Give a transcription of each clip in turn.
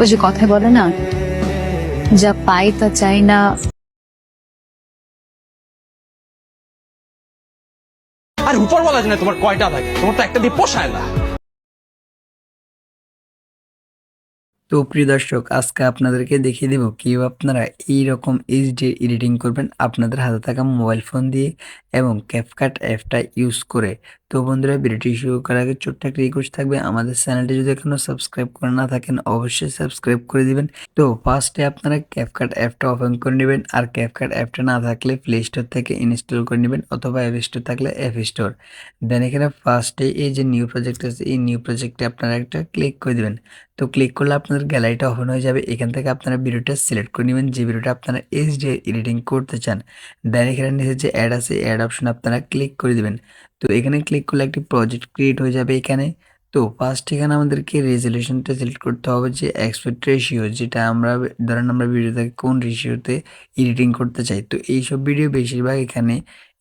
ওই যে কথায় বলে না, যা পাই তা চাই না। আর উপর বলা যায় না তোমার কয়টা থাকে, তোমার তো একটা দিয়ে পোষায় না। তো প্রিয় দর্শক, আজকে আপনাদেরকে দেখিয়ে দেব কিভাবে আপনারা এইরকম এইচডি এডিটিং করবেন আপনাদের হাতে থাকা মোবাইল ফোন দিয়ে এবং ক্যাপকাট অ্যাপটা ইউজ করে। তো বন্ধুরা, ভিডিওটি শুরু করার আগে ছোট্ট একটা রিকোয়েস্ট থাকবে, আমাদের চ্যানেলটি যদি এখনো সাবস্ক্রাইব করে না থাকেন অবশ্যই সাবস্ক্রাইব করে দিবেন। তো ফার্স্টে আপনারা ক্যাপকাট অ্যাপটা ওপেন করে নেবেন, আর ক্যাপকাট অ্যাপটা না থাকলে প্লে স্টোর থেকে ইনস্টল করে নেবেন অথবা অ্যাপ স্টোর থাকলে অ্যাপ স্টোর। দেন এখানে ফার্স্টে এই যে নিউ প্রজেক্ট আছে, এই নিউ প্রজেক্টে আপনারা একটা ক্লিক করে দিবেন। তো ক্লিক করলে আপনাদের গ্যালারিটা ওপেন হয়ে যাবে। এখান থেকে আপনারা ভিডিওটা সিলেক্ট করে নেবেন, যে ভিডিওটা আপনারা এইচডি এডিটিং করতে চান। দেন এখানে নিচে যে অ্যাড আছে, অ্যাড অপশন আপনারা ক্লিক করে দিবেন। তো এখানে ক্লিক করলে একটি প্রজেক্ট ক্রিয়েট হয়ে যাবে এখানে। তো ফার্স্ট এখানে আমাদেরকে রেজলিউশনটা সিলেক্ট করতে হবে, যে অ্যাসপেক্ট রেশিও, যেটা আমরা ধরেন আমরা ভিডিওটাকে কোন রেশিওতে এডিটিং করতে চাই। তো এইসব ভিডিও বেশিরভাগ এখানে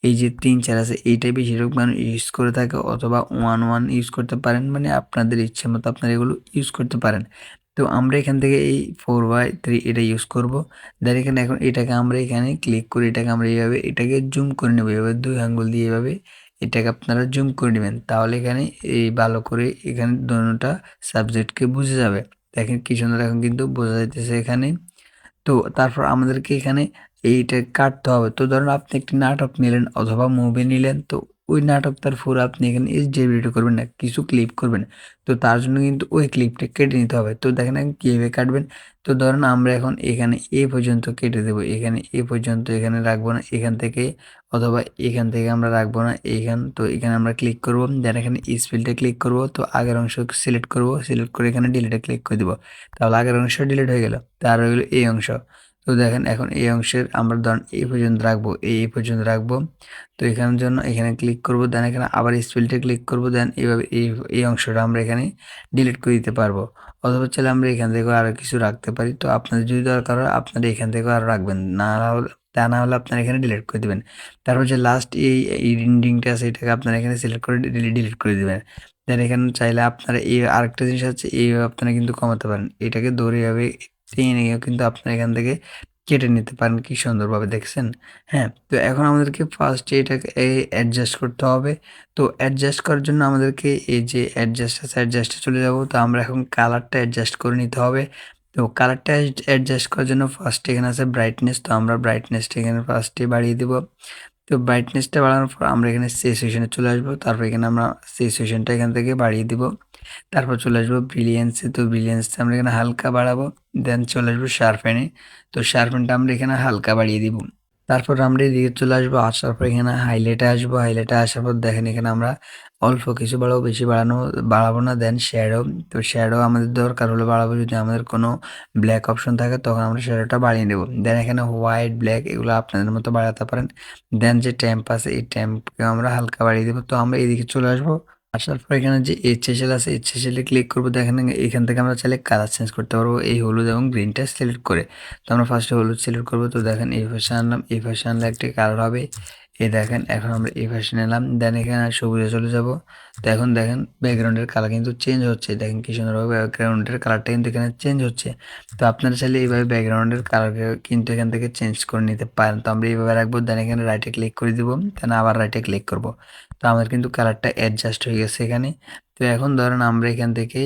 এই যে 3-4 আছে, এইটাই বেশিরভাগ মানুষ ইউজ করে থাকে, অথবা 1:1 ইউজ করতে পারেন, মানে আপনাদের ইচ্ছে মতো আপনারা এগুলো ইউজ করতে পারেন। তো আমরা এখান থেকে এই 4:3 এটা ইউজ করব। দেন এখানে এখন এটাকে আমরা এখানে ক্লিক করে এটাকে আমরা এইভাবে এটাকে জুম করে নেবো, এভাবে 2 আঙ্গুল দিয়ে এভাবে এটাকে আপনারা জুম করে নেবেন। তাহলে এখানে এই ভালো করে এখানে দোনোটা সাবজেক্টকে বুঝে যাবে। দেখেন কি সুন্দর এখন কিন্তু বোঝা যাইতেছে এখানে। তো তারপর আমাদেরকে এখানে এইটা কাটতে হবে। তো ধরুন আপনি একটি নাটক নিলেন অথবা মুভি নিলেন, তো ওই নাটকটার পুরো আপনি এখানে এইচডি ভিডিও করবেন না, কিছু ক্লিপ করবেন। তো তার জন্য কিন্তু ওই ক্লিপটা কেটে নিতে হবে। তো দেখেন কীভাবে কাটবেন। তো ধরুন আমরা এখন এখানে এ পর্যন্ত কেটে দেবো, এখানে এ পর্যন্ত এখানে রাখবো না, এখান থেকে অথবা এখান থেকে আমরা রাখবো না তো এখানে আমরা ক্লিক করবো। দেন এখানে স্পিলটা ক্লিক করব। তো আগের অংশ সিলেক্ট করব, সিলেক্ট করে এখানে ডিলিটে ক্লিক করে দেবো। তাহলে আগের অংশ ডিলিট হয়ে গেল, তার হয়ে গেলো এই অংশ। তো দেখেন এখন এই অংশের আমরা ধরেন এই পর্যন্ত রাখবো, এই পর্যন্ত রাখবো। তো এখানের জন্য এখানে ক্লিক করব, দেন এখানে আবার স্পেলটা ক্লিক করব। দেন এইভাবে এই অংশটা আমরা এখানে ডিলিট করে দিতে পারবো, অথবা চাইলে আমরা এখান থেকে আরও কিছু রাখতে পারি। তো আপনাদের যদি দরকার হয় আপনারা এখান থেকেও আরও রাখবেন, না হলে আপনারা এখানে ডিলিট করে দেবেন। তারপর যে লাস্ট এই এন্ডিংটা আছে, এটাকে আপনারা এখানে সিলেক্ট করে ডিলিট করে দেবেন। দেন এখানে চাইলে আপনারা এই আরেকটা জিনিস আছে, এইভাবে আপনারা কিন্তু কমাতে পারেন, এটাকে দৌড়ে যাবে নিয়েও কিন্তু আপনারা এখান থেকে কেটে নিতে পারেন। কি সুন্দরভাবে দেখছেন। হ্যাঁ, তো এখন আমাদেরকে ফার্স্টে এটাকে অ্যাডজাস্ট করতে হবে। তো অ্যাডজাস্ট করার জন্য আমাদেরকে এই যে অ্যাডজাস্ট আছে, অ্যাডজাস্টে চলে যাব। তো আমরা এখন কালারটা অ্যাডজাস্ট করে নিতে হবে। তো কালারটা অ্যাডজাস্ট করার জন্য ফার্স্টে এখানে আছে ব্রাইটনেস। তো আমরা ব্রাইটনেসটা এখানে ফার্স্টে বাড়িয়ে দেব। তো ব্রাইটনেসটা বাড়ানোর পর আমরা এখানে স্যাচুরেশনে চলে আসবো। তারপর এখানে আমরা স্যাচুরেশনটা এখান থেকে বাড়িয়ে দিব। তারপর চলে আসবো ব্রিলিয়েন্সে। তো ব্রিলিয়েন্সটা আমরা এখানে হালকা বাড়াবো। দেন চলে আসবো শার্পেনে। তো শার্পেনটা আমরা এখানে হালকা বাড়িয়ে দিব। তারপর আমরা এদিকে চলে আসবো, আসার পর এখানে হাইলাইটে আসবো। হাইলাইটে আসার পর দেখেন এখানে আমরা অল্প কিছু বাড়াবো, বেশি বাড়াবো না। দেন শ্যাডো। তো শ্যাডো আমাদের দরকার হলে বাড়াবো, যদি আমাদের কোনো ব্ল্যাক অপশন থাকে তখন আমরা শ্যাডোটা বাড়িয়ে নেব। দেন এখানে হোয়াইট, ব্ল্যাক এগুলো আপনাদের মতো বাড়াতে পারেন। দেন যে ট্যাম্প আছে, এই ট্যাম্পকে আমরা হালকা বাড়িয়ে দেবো। তো আমরা এদিকে চলে আসবো। আসার পর এখানে যে HSL আছে, HSL ক্লিক করবো। দেখেন এখান থেকে আমরা চাইলে কালার চেঞ্জ করতে পারবো, এই হলুদ এবং গ্রিনটা সিলেক্ট করে। তো আমরা ফার্স্টে হলুদ সিলেক্ট করবো। তো দেখেন এই ভাষা আনলাম, এই ভাষা আনলে একটি কালার হবে। এই দেখেন এখন আমরা এই ভাষা নিলাম। দেন এখানে সবুজে চলে যাব। তো এখন দেখেন ব্যাকগ্রাউন্ডের কালার কিন্তু চেঞ্জ হচ্ছে। দেখেন কি সুন্দরভাবে ব্যাকগ্রাউন্ডের কালারটা কিন্তু এখানে চেঞ্জ হচ্ছে। তো আপনারা চাইলে এইভাবে ব্যাকগ্রাউন্ডের কালার কিন্তু এখান থেকে চেঞ্জ করে নিতে পারেন। তো আমরা এইভাবে রাখবো। দেন এখানে রাইটে ক্লিক করে দিব। দেন আবার রাইটে ক্লিক করব। তো আমাদের কিন্তু কালারটা অ্যাডজাস্ট হয়ে গেছে এখানে। তো এখন ধরেন আমরা এখান থেকে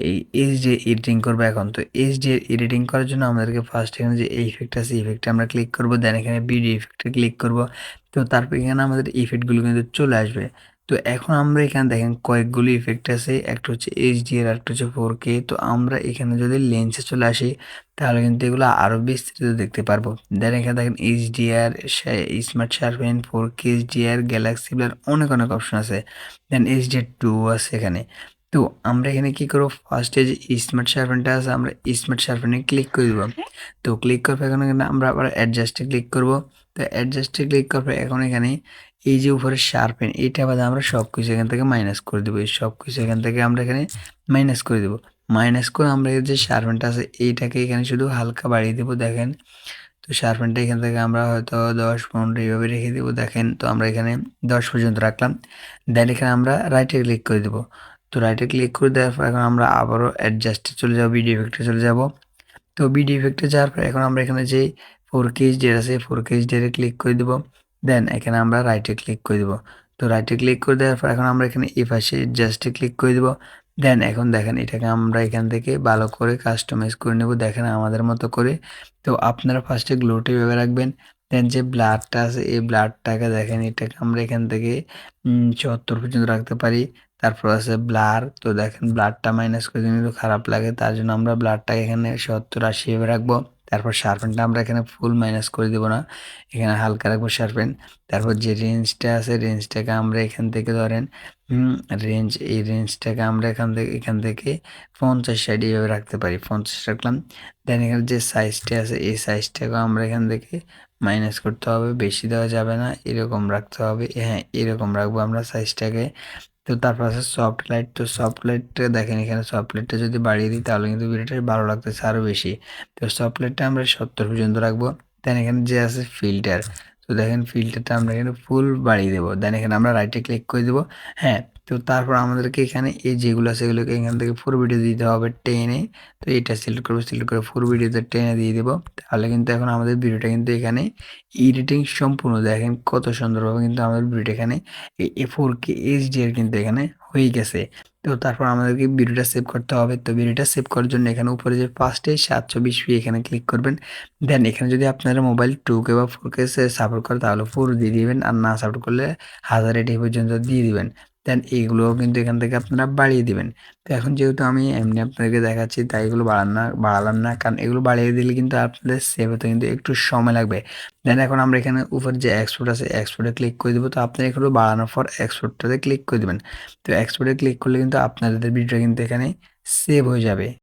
এই এইচডি এডিটিং করবো এখন। তো এইচডি এডিটিং করার জন্য আমাদেরকে ফার্স্ট এখানে যে ইফেক্ট আছে, ইফেক্টে আমরা ক্লিক করবো। দেন এখানে ভিডিও ইফেক্টে ক্লিক করব। তো তারপর এখানে আমাদের ইফেক্টগুলো কিন্তু চলে আসবে। তো এখন আমরা এখানে দেখেন কয়েকগুলো ইফেক্ট আছে, একটা হচ্ছে HDR, একটা হচ্ছে 4K। তো আমরা এখানে যদি লেন্সে চলে আসি তাহলে কিন্তু এগুলো আরও বিস্তৃত দেখতে পারবো। দেন এখানে দেখেন HDR, smart sharpen, 4K HDR, Galaxy blur, অনেক অনেক অপশন আছে। দেন HDR2 আছে এখানে। তো আমরা এখানে কি করবো, ফার্স্টে যে স্মার্ট শার্পেনটা আছে আমরা স্মার্ট শার্পেনে ক্লিক করে দেবো। তো ক্লিক করার পর এখানে আমরা আবার অ্যাডজাস্টে ক্লিক করব। তো অ্যাডজাস্টে ক্লিক করার পর এখন এখানে এই যে উপরে শার্পেন, এইটা বাদে আমরা সব কিছু এখান থেকে মাইনাস করে দেবো। এই সব কিছু এখান থেকে আমরা এখানে মাইনাস করে দেবো। মাইনাস করে আমরা এই যে শার্পেনটা আছে এইটাকে এখানে শুধু হালকা বাড়িয়ে দেবো। দেখেন তো শার্পেনটা এখান থেকে আমরা হয়তো 10-15 এইভাবে রেখে দেবো। দেখেন তো আমরা এখানে 10 পর্যন্ত রাখলাম। দেন এখানে আমরা রাইটে ক্লিক করে দেবো। তো রাইটে ক্লিক করে দেওয়ার পর এখন আমরা আবারও অ্যাডজাস্টে চলে যাব, ভিডিও ইফেক্টে চলে যাব। তো ভিডিও ইফেক্টে যাওয়ার পর এখন আমরা এখানে যে 4K HDR আছে 4K HDR ক্লিক করে দেব। দেন এখানে আমরা রাইটে ক্লিক করে দেব। তো রাইটে ক্লিক করে দেওয়ার পর এখন আমরা এখানে এই পাশে অ্যাডজাস্টে ক্লিক করে দেব। দেন এখন দেখেন এটাকে আমরা এখান থেকে ভালো করে কাস্টমাইজ করে নেব, দেখেন আমাদের মতো করে। তো আপনারা ফার্স্টে গ্লোটা এভাবে রাখবেন। দেন যে ব্লাডটা আছে এই ব্লাডটাকে দেখেন এটাকে আমরা এখান থেকে 74 পর্যন্ত রাখতে পারি। তারপর আছে ব্লার, তো দেখেন ব্লাডটা মাইনাস করে দিলে একটু খারাপ লাগে, তার জন্য আমরা ব্লাডটাকে এখানে 70-80 এভাবে রাখবো। তারপর শার্পেনটা আমরা এখানে ফুল মাইনাস করে দেবো না, এখানে হালকা রাখবো শার্পেন। তারপর যে রেঞ্জটা আছে রেঞ্জটাকে আমরা এখান থেকে ধরেন এই রেঞ্জটাকে আমরা এখান থেকে 50-60 এইভাবে রাখতে পারি, 50 রাখলাম। দেন এখানে যে সাইজটা আছে এই সাইজটাকে আমরা এখান থেকে মাইনাস করতে হবে, বেশি দেওয়া যাবে না, এরকম রাখতে হবে। হ্যাঁ এরকম রাখবো আমরা সাইজটাকে। তো তারপর আছে সফট লাইট, তো সফট লাইটটা দেখেন এখানে সফট লাইটটা যদি বাড়িয়ে দিই তাহলে কিন্তু ভিডিওটা ভালো লাগতেছে আরও বেশি। তো সফট লাইটটা আমরা 70 পর্যন্ত রাখবো। দেন এখানে যে আছে ফিল্টার, তো দেখেন ফিল্টারটা আমরা এখানে ফুল বাড়িয়ে দেবো। দেন এখানে আমরা রাইটে ক্লিক করে দেবো। হ্যাঁ তো তারপর আমাদেরকে এখানে এই যেগুলো আছে এগুলোকে এখান থেকে পুরো ভিডিও দিতে হবে টেনে। তো এটা সিলেক্ট করবো, সিলেক্ট করে পুরো ভিডিওতে টেনে দিয়ে দেবো। তাহলে কিন্তু এখন আমাদের ভিডিওটা কিন্তু এখানে এডিটিং সম্পূর্ণ, দেখেন কত সুন্দরভাবে কিন্তু আমাদের ভিডিওটা এখানে 4K HDR কিন্তু এখানে হয়ে গেছে। তো তারপর আমাদেরকে ভিডিওটা সেভ করতে হবে। তো ভিডিওটা সেভ করার জন্য এখানে উপরে যে ফার্স্টে 720p এখানে ক্লিক করবেন। দেন এখানে যদি আপনারা মোবাইল 2K বা 4K সাপোর্ট করে তাহলে 4 দিয়ে দিবেন, আর না সাপোর্ট করলে 1080 পর্যন্ত দিয়ে দিবেন। দেন এইগুলোও কিন্তু এখান থেকে আপনারা বাড়িয়ে দিবেন। তো এখন যেহেতু আমি এমনি আপনাদেরকে দেখাচ্ছি তাই এগুলো বাড়ালাম না, কারণ এগুলো বাড়িয়ে দিলে কিন্তু আপনাদের সেভ হতে কিন্তু একটু সময় লাগবে। দেন এখন আমরা এখানে উপর যে এক্সপোর্ট আছে এক্সপোর্টে ক্লিক করে দেবো। তো আপনি এগুলো বাড়ানোর পর এক্সপোর্টটাতে ক্লিক করে দেবেন। তো এক্সপোর্টে ক্লিক করলে কিন্তু আপনাদের ভিডিওটা কিন্তু এখানে সেভ হয়ে যাবে।